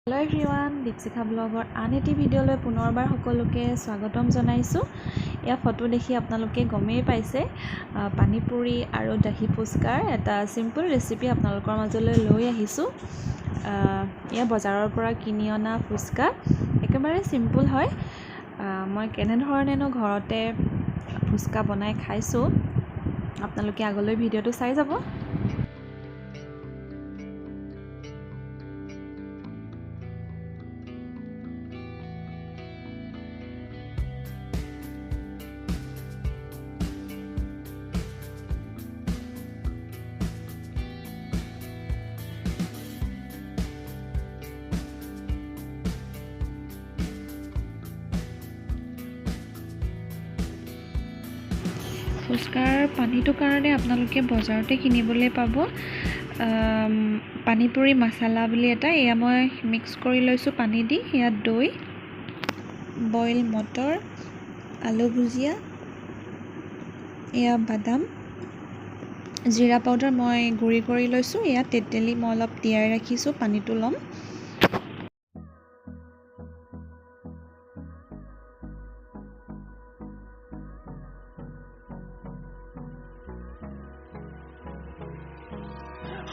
Hello everyone Deepshikha bagger आन eighty भिडिओলৈ पुनरबार সকলোকে স্বাগতম জনাইছো। या ফটো দেখি আপোনালোকে গমেই পাইছে পানীপুৰি আৰু দহি ফুস্কাৰ এটা সিম্পল ৰেচিপি আপোনালোকৰ মাজলৈ লৈ আহিছো। या বজাৰৰ পৰা কিনি অনা ফুস্কা একেবাৰে সিম্পল হয়। মই কেনে ধৰণেনো ঘৰতে ফুস্কা বনাই খাইছো আপোনালোকে আগলৈ ভিডিওটো চাই যাব। ফুস্কাৰ পানীটো কাৰণে আপোনালোকে বজাৰতে কিনিবলৈ পাব। পানীপুৰি মছলা বুলি এটা এয়া মই মিক্স কৰি লৈছো পানী দি। ইয়াত দৈ, বইল মটৰ, আলু ভুজিয়া, এয়া বাদাম, জিৰা পাউডাৰ মই গুড়ি কৰি লৈছো। এয়া তেতেলী মই অলপ তিয়াই ৰাখিছো, পানীটো লম।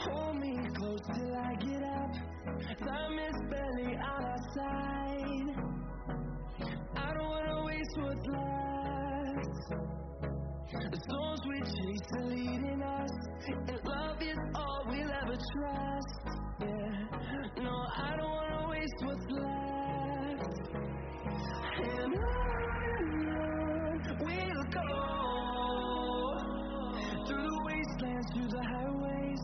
Hold me close till I get up. Time is barely on our side. I don't wanna waste what's left. The storms we chase are leading us, and love is all we'll ever trust. Yeah, no, I don't wanna waste what's left. And on we'll go, through the wastelands, through the highways,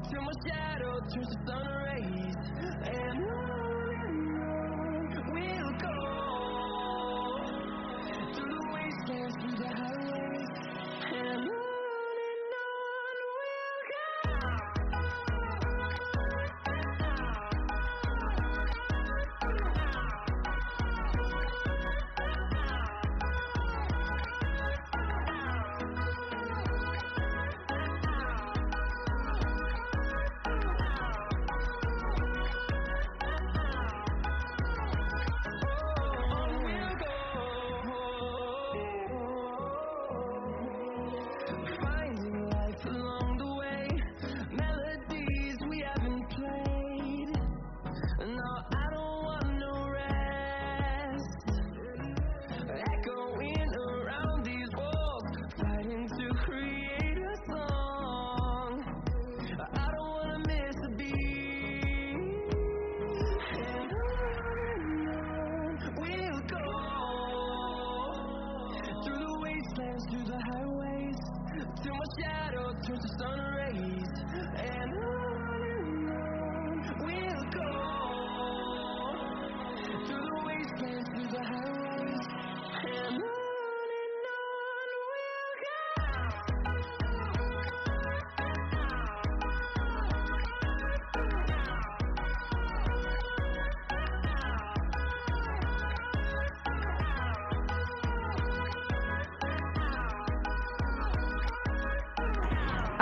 till my shadow turns to sun rays. And on we'll go, through the wastelands, through the highways. And on we'll go. Finding life along the way, melodies we haven't played. No, I don't want no rest. Echoing around these walls, fighting to create a song. I don't wanna miss a beat. And on we'll go, through the wastelands, through the highways, till my shadow turns to sun rays. And on we'll go, through the wastelands, through the highways. And on we'll go.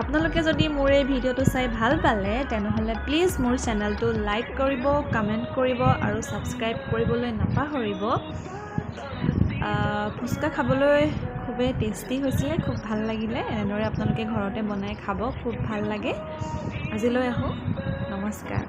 আপোনালোকে যদি মোৰ এই ভিডিওটো চাই ভাল পালে তেনেহলে please মোৰ চেনেলটো লাইক কৰিব, কমেন্ট কৰিব আৰু সাবস্ক্ৰাইব কৰিবলৈ নাপাহৰিব। ফুস্কা খাবলৈ খুবেই টেষ্টি হৈছিলে, খুব ভাল লাগিলে। এনেদৰে আপোনালোকে ঘৰতে বনাই খাব, খুব ভাল লাগে। আজিলৈ আহো, নমস্কাৰ।